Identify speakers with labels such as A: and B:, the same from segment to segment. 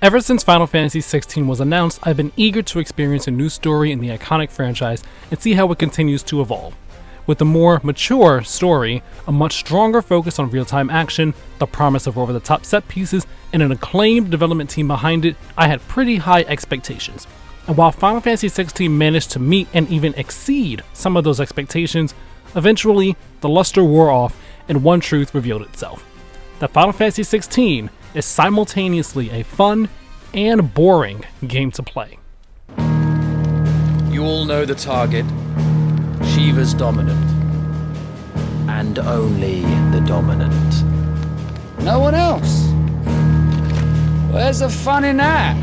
A: Ever since Final Fantasy XVI was announced, I've been eager to experience a new story in the iconic franchise and see how it continues to evolve. With a more mature story, a much stronger focus on real-time action, the promise of over-the-top set pieces, and an acclaimed development team behind it, I had pretty high expectations. And while Final Fantasy XVI managed to meet and even exceed some of those expectations, eventually the luster wore off and one truth revealed itself: that Final Fantasy XVI is simultaneously a fun and boring game to play.
B: You all know the target. Shiva's dominant. And only the dominant.
C: No one else? Where's the fun in that?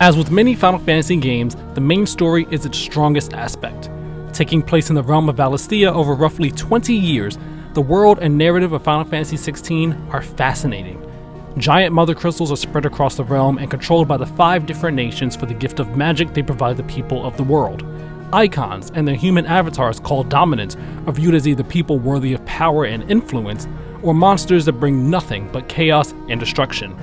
A: As with many Final Fantasy games, the main story is its strongest aspect. Taking place in the realm of Valisthea over roughly 20 years, the world and narrative of Final Fantasy XVI are fascinating. Giant mother crystals are spread across the realm and controlled by the 5 different nations for the gift of magic they provide the people of the world. Eikons and their human avatars called dominants are viewed as either people worthy of power and influence, or monsters that bring nothing but chaos and destruction.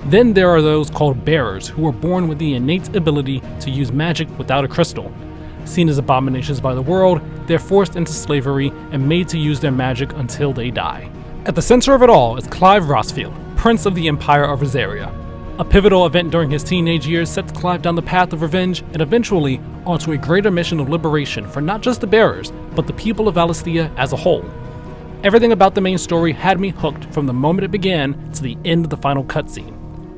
A: Then there are those called bearers, who are born with the innate ability to use magic without a crystal. Seen as abominations by the world, they're forced into slavery and made to use their magic until they die. At the center of it all is Clive Rosfield, Prince of the Empire of Rosaria. A pivotal event during his teenage years sets Clive down the path of revenge and eventually onto a greater mission of liberation for not just the bearers, but the people of Valisthea as a whole. Everything about the main story had me hooked from the moment it began to the end of the final cutscene.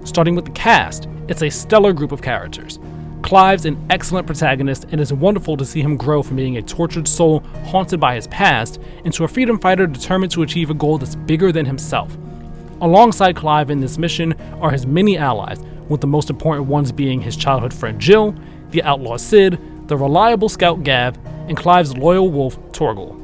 A: Starting with the cast, it's a stellar group of characters. Clive's an excellent protagonist, and it's wonderful to see him grow from being a tortured soul haunted by his past into a freedom fighter determined to achieve a goal that's bigger than himself. Alongside Clive in this mission are his many allies, with the most important ones being his childhood friend Jill, the outlaw Cid, the reliable scout Gav, and Clive's loyal wolf Torgal.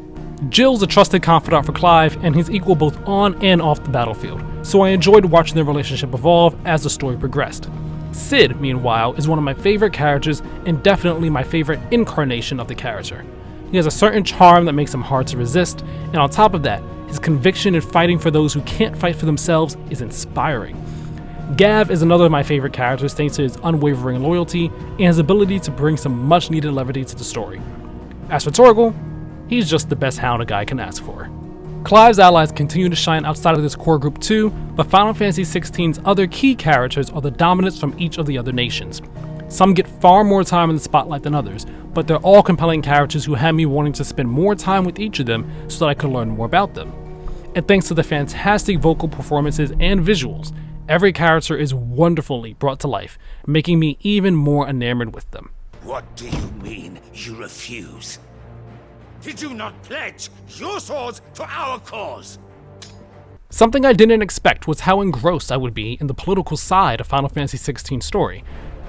A: Jill's a trusted confidant for Clive, and he's equal both on and off the battlefield, so I enjoyed watching their relationship evolve as the story progressed. Cid, meanwhile, is one of my favorite characters and definitely my favorite incarnation of the character. He has a certain charm that makes him hard to resist, and on top of that, his conviction in fighting for those who can't fight for themselves is inspiring. Gav is another of my favorite characters thanks to his unwavering loyalty and his ability to bring some much needed levity to the story. As for Torgal, he's just the best hound a guy can ask for. Clive's allies continue to shine outside of this core group too, but Final Fantasy XVI's other key characters are the dominants from each of the other nations. Some get far more time in the spotlight than others, but they're all compelling characters who had me wanting to spend more time with each of them so that I could learn more about them. And thanks to the fantastic vocal performances and visuals, every character is wonderfully brought to life, making me even more enamored with them.
D: What do you mean you refuse? Did you not pledge your swords to our cause?
A: Something I didn't expect was how engrossed I would be in the political side of Final Fantasy XVI's story.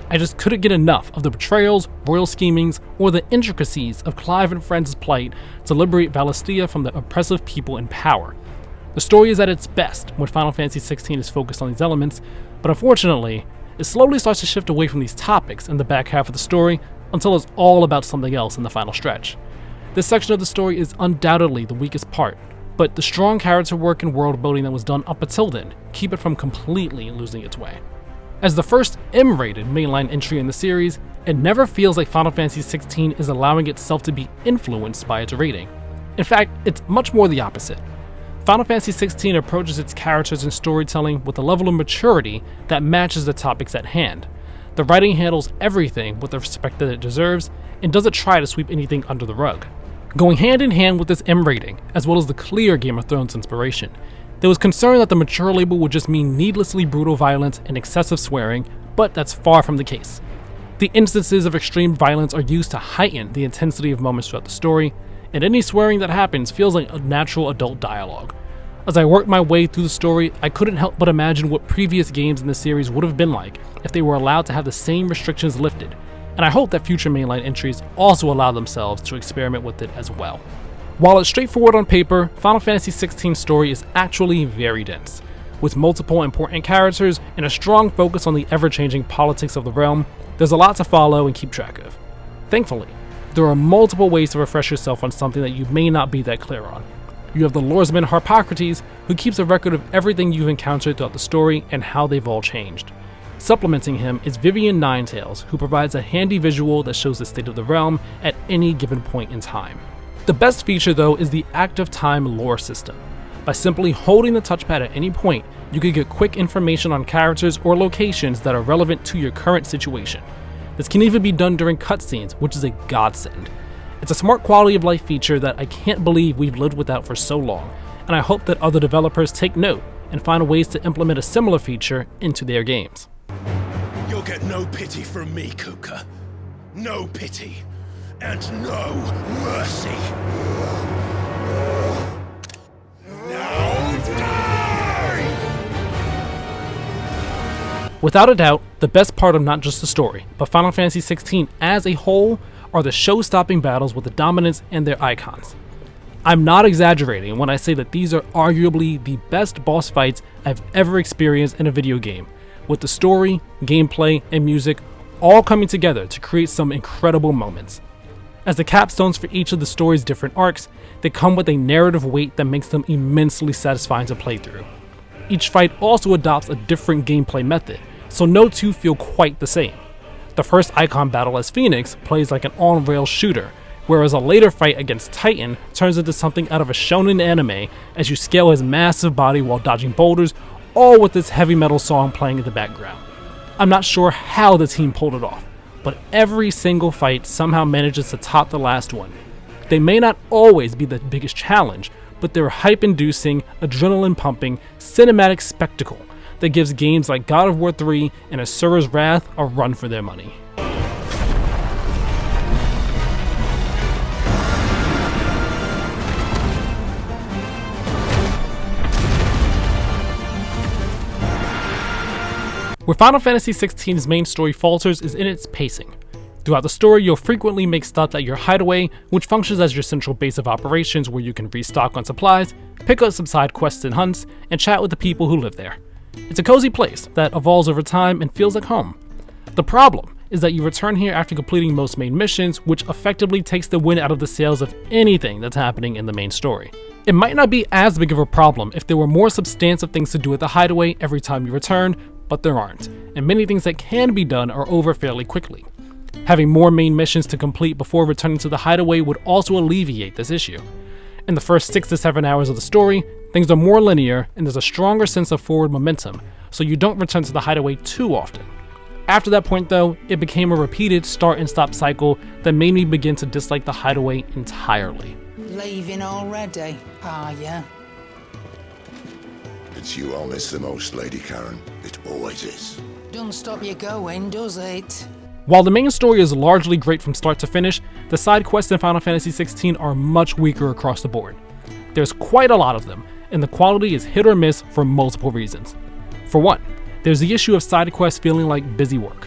A: I just couldn't get enough of the betrayals, royal schemings, or the intricacies of Clive and friends' plight to liberate Valisthea from the oppressive people in power. The story is at its best when Final Fantasy XVI is focused on these elements, but unfortunately, it slowly starts to shift away from these topics in the back half of the story until it's all about something else in the final stretch. This section of the story is undoubtedly the weakest part, but the strong character work and world building that was done up until then keep it from completely losing its way. As the first M-rated mainline entry in the series, it never feels like Final Fantasy XVI is allowing itself to be influenced by its rating. In fact, it's much more the opposite. Final Fantasy XVI approaches its characters and storytelling with a level of maturity that matches the topics at hand. The writing handles everything with the respect that it deserves and doesn't try to sweep anything under the rug. Going hand in hand with this M rating, as well as the clear Game of Thrones inspiration, there was concern that the mature label would just mean needlessly brutal violence and excessive swearing, but that's far from the case. The instances of extreme violence are used to heighten the intensity of moments throughout the story, and any swearing that happens feels like a natural adult dialogue. As I worked my way through the story, I couldn't help but imagine what previous games in the series would have been like if they were allowed to have the same restrictions lifted, and I hope that future mainline entries also allow themselves to experiment with it as well. While it's straightforward on paper, Final Fantasy XVI's story is actually very dense. With multiple important characters and a strong focus on the ever-changing politics of the realm, there's a lot to follow and keep track of. Thankfully, there are multiple ways to refresh yourself on something that you may not be that clear on. You have the Lordman Harpocrates, who keeps a record of everything you've encountered throughout the story and how they've all changed. Supplementing him is Vivian Ninetails, who provides a handy visual that shows the state of the realm at any given point in time. The best feature though is the active time lore system. By simply holding the touchpad at any point, you can get quick information on characters or locations that are relevant to your current situation. This can even be done during cutscenes, which is a godsend. It's a smart quality of life feature that I can't believe we've lived without for so long, and I hope that other developers take note and find ways to implement a similar feature into their games.
D: You'll get no pity from me, Kuka. No pity. And no mercy. Now die!
A: Without a doubt, the best part of not just the story, but Final Fantasy XVI as a whole are the show-stopping battles with the Dominants and their Eikons. I'm not exaggerating when I say that these are arguably the best boss fights I've ever experienced in a video game, with the story, gameplay, and music all coming together to create some incredible moments. As the capstones for each of the story's different arcs, they come with a narrative weight that makes them immensely satisfying to play through. Each fight also adopts a different gameplay method, so no two feel quite the same. The first Eikon battle as Phoenix plays like an on-rails shooter, whereas a later fight against Titan turns into something out of a shonen anime as you scale his massive body while dodging boulders, all with this heavy metal song playing in the background. I'm not sure how the team pulled it off, but every single fight somehow manages to top the last one. They may not always be the biggest challenge, but they're a hype-inducing, adrenaline-pumping, cinematic spectacle that gives games like God of War 3 and Asura's Wrath a run for their money. Where Final Fantasy XVI's main story falters is in its pacing. Throughout the story, you'll frequently make stops at your hideaway, which functions as your central base of operations where you can restock on supplies, pick up some side quests and hunts, and chat with the people who live there. It's a cozy place that evolves over time and feels like home. The problem is that you return here after completing most main missions, which effectively takes the wind out of the sails of anything that's happening in the main story. It might not be as big of a problem if there were more substantive things to do at the hideaway every time you return, but there aren't, and many things that can be done are over fairly quickly. Having more main missions to complete before returning to the hideaway would also alleviate this issue. In the first 6 to 7 hours of the story, things are more linear and there's a stronger sense of forward momentum, so you don't return to the hideaway too often. After that point though, it became a repeated start and stop cycle that made me begin to dislike the hideaway entirely.
E: Leaving already, are ya?
F: It's you I'll miss the most, Lady Karen. It always is.
E: Don't stop you going, does it?
A: While the main story is largely great from start to finish, the side quests in Final Fantasy XVI are much weaker across the board. There's quite a lot of them, and the quality is hit or miss for multiple reasons. For one, there's the issue of side quests feeling like busy work.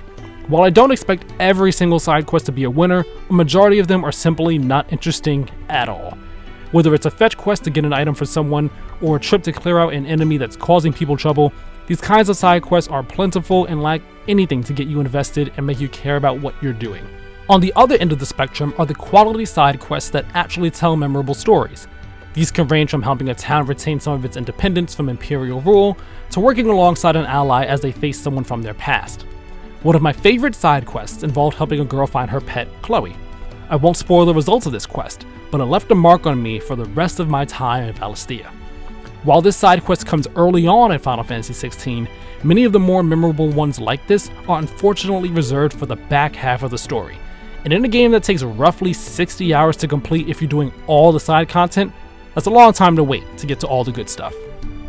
A: While I don't expect every single side quest to be a winner, a majority of them are simply not interesting at all. Whether it's a fetch quest to get an item for someone, or a trip to clear out an enemy that's causing people trouble, these kinds of side quests are plentiful and lack anything to get you invested and make you care about what you're doing. On the other end of the spectrum are the quality side quests that actually tell memorable stories. These can range from helping a town retain some of its independence from Imperial rule, to working alongside an ally as they face someone from their past. One of my favorite side quests involved helping a girl find her pet, Chloe. I won't spoil the results of this quest, but it left a mark on me for the rest of my time in Valisthea. While this side quest comes early on in Final Fantasy XVI, many of the more memorable ones like this are unfortunately reserved for the back half of the story. And in a game that takes roughly 60 hours to complete if you're doing all the side content, that's a long time to wait to get to all the good stuff.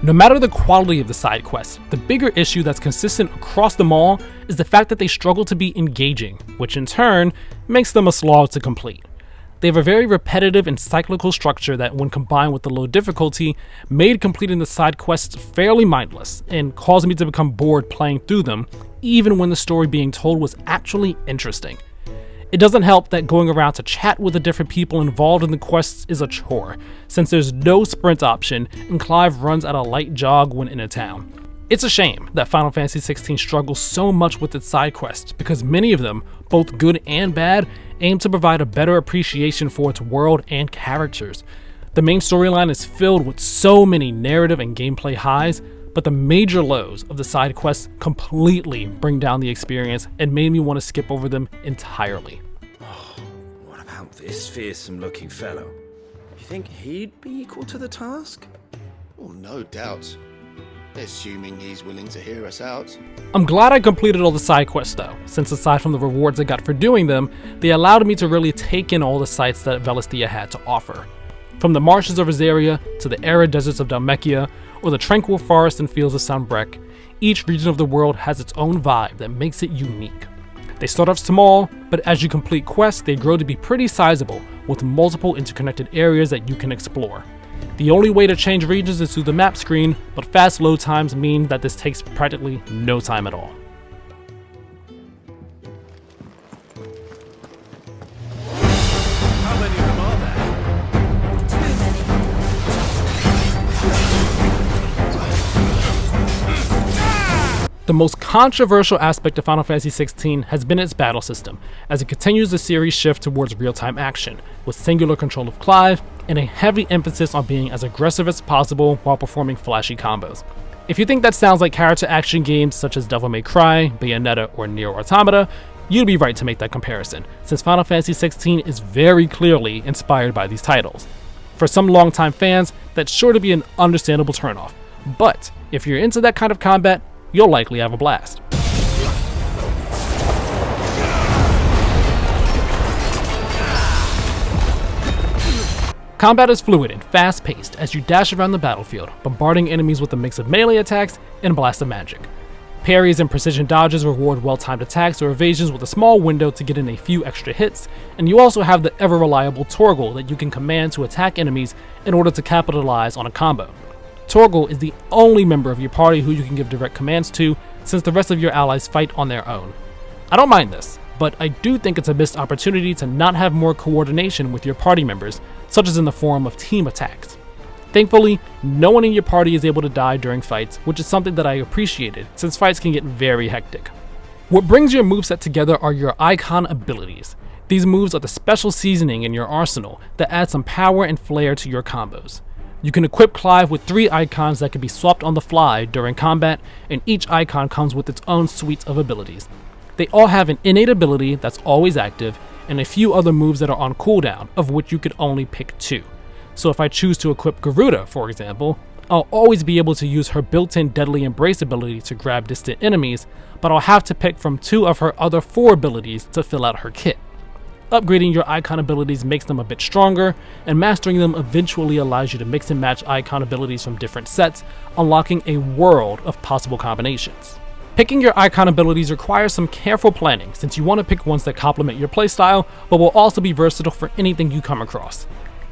A: No matter the quality of the side quests, the bigger issue that's consistent across them all is the fact that they struggle to be engaging, which in turn makes them a slog to complete. They have a very repetitive and cyclical structure that, when combined with the low difficulty, made completing the side quests fairly mindless and caused me to become bored playing through them, even when the story being told was actually interesting. It doesn't help that going around to chat with the different people involved in the quests is a chore, since there's no sprint option and Clive runs at a light jog when in a town. It's a shame that Final Fantasy XVI struggles so much with its side quests, because many of them, both good and bad, aim to provide a better appreciation for its world and characters. The main storyline is filled with so many narrative and gameplay highs, but the major lows of the side quests completely bring down the experience and made me want to skip over them entirely.
B: What about this fearsome-looking fellow? You think he'd be equal to the task?
G: Well, no doubt. Assuming he's willing to hear us out.
A: I'm glad I completed all the side quests though, since aside from the rewards I got for doing them, they allowed me to really take in all the sights that Valisthea had to offer. From the marshes of Rosaria to the arid deserts of Dhalmekia, or the tranquil forests and fields of Sanbreque, each region of the world has its own vibe that makes it unique. They start off small, but as you complete quests, they grow to be pretty sizable, with multiple interconnected areas that you can explore. The only way to change regions is through the map screen, but fast load times mean that this takes practically no time at all.
B: How many of them are there?
H: Too many.
A: The most controversial aspect of Final Fantasy XVI has been its battle system, as it continues the series' shift towards real-time action, with singular control of Clive, and a heavy emphasis on being as aggressive as possible while performing flashy combos. If you think that sounds like character action games such as Devil May Cry, Bayonetta, or Nier Automata, you'd be right to make that comparison, since Final Fantasy XVI is very clearly inspired by these titles. For some longtime fans, that's sure to be an understandable turnoff, but if you're into that kind of combat, you'll likely have a blast. Combat is fluid and fast-paced as you dash around the battlefield, bombarding enemies with a mix of melee attacks and blast of magic. Parries and precision dodges reward well-timed attacks or evasions with a small window to get in a few extra hits, and you also have the ever-reliable Torgal that you can command to attack enemies in order to capitalize on a combo. Torgal is the only member of your party who you can give direct commands to, since the rest of your allies fight on their own. I don't mind this, but I do think it's a missed opportunity to not have more coordination with your party members, such as in the form of team attacks. Thankfully, no one in your party is able to die during fights, which is something that I appreciated, since fights can get very hectic. What brings your moveset together are your Eikon abilities. These moves are the special seasoning in your arsenal that add some power and flair to your combos. You can equip Clive with 3 icons that can be swapped on the fly during combat, and each icon comes with its own suite of abilities. They all have an innate ability that's always active, and a few other moves that are on cooldown, of which you could only pick 2. So if I choose to equip Garuda, for example, I'll always be able to use her built-in Deadly Embrace ability to grab distant enemies, but I'll have to pick from 2 of her other 4 abilities to fill out her kit. Upgrading your Eikon abilities makes them a bit stronger, and mastering them eventually allows you to mix and match Eikon abilities from different sets, unlocking a world of possible combinations. Picking your Eikon abilities requires some careful planning, since you want to pick ones that complement your playstyle, but will also be versatile for anything you come across.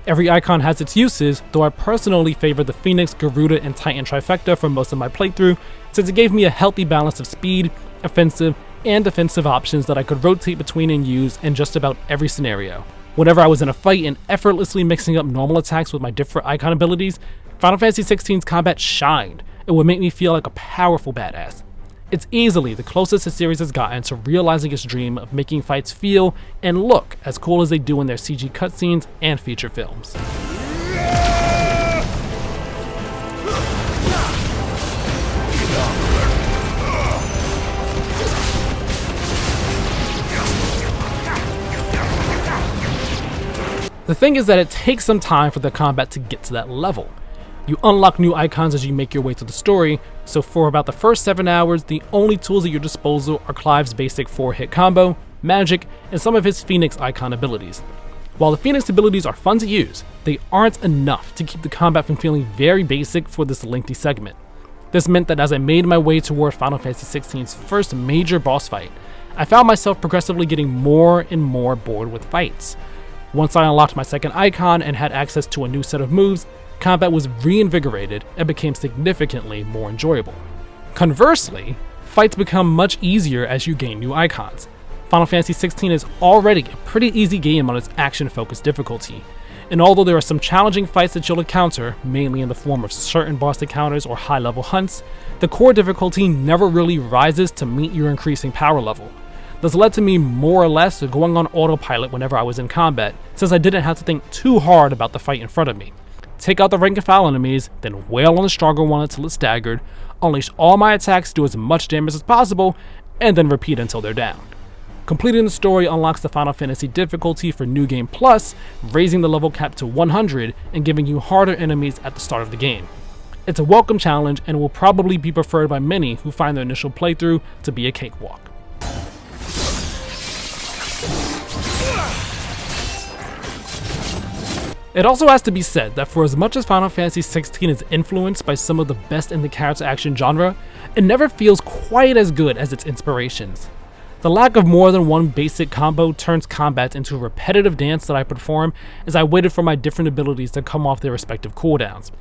A: Every icon has its uses, though I personally favor the Phoenix, Garuda, and Titan trifecta for most of my playthrough, since it gave me a healthy balance of speed, offensive, and defensive options that I could rotate between and use in just about every scenario. Whenever I was in a fight and effortlessly mixing up normal attacks with my different Eikon abilities, Final Fantasy XVI's combat shined. It would make me feel like a powerful badass. It's easily the closest the series has gotten to realizing its dream of making fights feel and look as cool as they do in their CG cutscenes and feature films. The thing is that it takes some time for the combat to get to that level. You unlock new icons as you make your way through the story, so for about the first 7 hours, the only tools at your disposal are Clive's basic 4-hit combo, magic, and some of his Phoenix Eikon abilities. While the Phoenix abilities are fun to use, they aren't enough to keep the combat from feeling very basic for this lengthy segment. This meant that as I made my way toward Final Fantasy XVI's first major boss fight, I found myself progressively getting more and more bored with fights. Once I unlocked my second icon and had access to a new set of moves, combat was reinvigorated and became significantly more enjoyable. Conversely, fights become much easier as you gain new icons. Final Fantasy XVI is already a pretty easy game on its action-focused difficulty, and although there are some challenging fights that you'll encounter, mainly in the form of certain boss encounters or high-level hunts, the core difficulty never really rises to meet your increasing power level. This led to me more or less going on autopilot whenever I was in combat, since I didn't have to think too hard about the fight in front of me. take out the rank and file enemies, then wail on the stronger one until it's staggered, unleash all my attacks, do as much damage as possible, and then repeat until they're down. Completing the story unlocks the Final Fantasy difficulty for New Game Plus, raising the level cap to 100 and giving you harder enemies at the start of the game. It's a welcome challenge and will probably be preferred by many who find their initial playthrough to be a cakewalk. It also has to be said that for as much as Final Fantasy XVI is influenced by some of the best in the character action genre, it never feels quite as good as its inspirations. The lack of more than one basic combo turns combat into a repetitive dance that I perform as I waited for my different abilities to come off their respective cooldowns.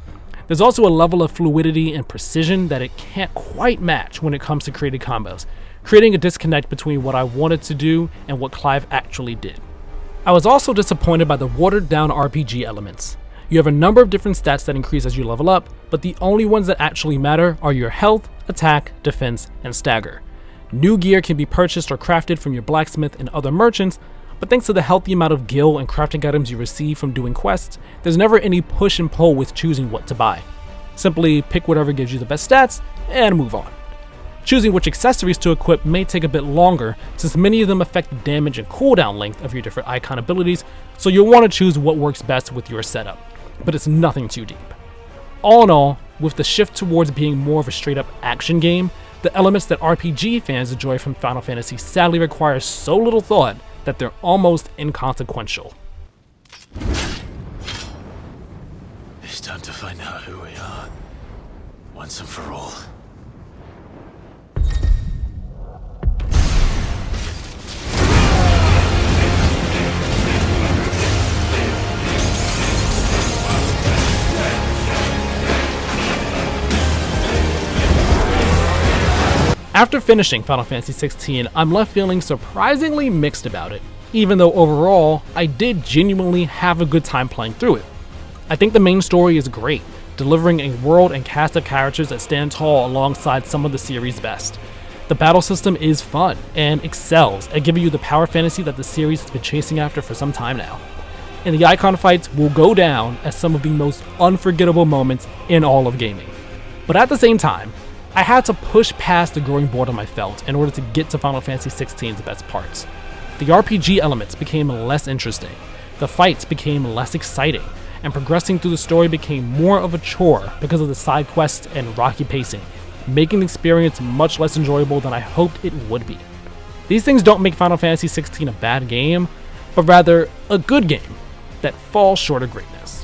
A: There's also a level of fluidity and precision that it can't quite match when it comes to creating combos, creating a disconnect between what I wanted to do and what Clive actually did. I was also disappointed by the watered down RPG elements. You have a number of different stats that increase as you level up, but the only ones that actually matter are your health, attack, defense, and stagger. New gear can be purchased or crafted from your blacksmith and other merchants, but thanks to the healthy amount of gil and crafting items you receive from doing quests, there's never any push and pull with choosing what to buy. Simply pick whatever gives you the best stats and move on. Choosing which accessories to equip may take a bit longer, since many of them affect the damage and cooldown length of your different Eikon abilities, so you'll want to choose what works best with your setup, but it's nothing too deep. All in all, with the shift towards being more of a straight up action game, the elements that RPG fans enjoy from Final Fantasy sadly require so little thought that they're almost inconsequential.
H: It's time to find out who we are, once and for all.
A: After finishing Final Fantasy XVI, I'm left feeling surprisingly mixed about it, even though overall, I did genuinely have a good time playing through it. I think the main story is great, delivering a world and cast of characters that stand tall alongside some of the series' best. The battle system is fun, and excels at giving you the power fantasy that the series has been chasing after for some time now. And the Eikon fights will go down as some of the most unforgettable moments in all of gaming. But at the same time, I had to push past the growing boredom I felt in order to get to Final Fantasy XVI's best parts. The RPG elements became less interesting, the fights became less exciting, and progressing through the story became more of a chore because of the side quests and rocky pacing, making the experience much less enjoyable than I hoped it would be. These things don't make Final Fantasy XVI a bad game, but rather a good game that falls short of greatness.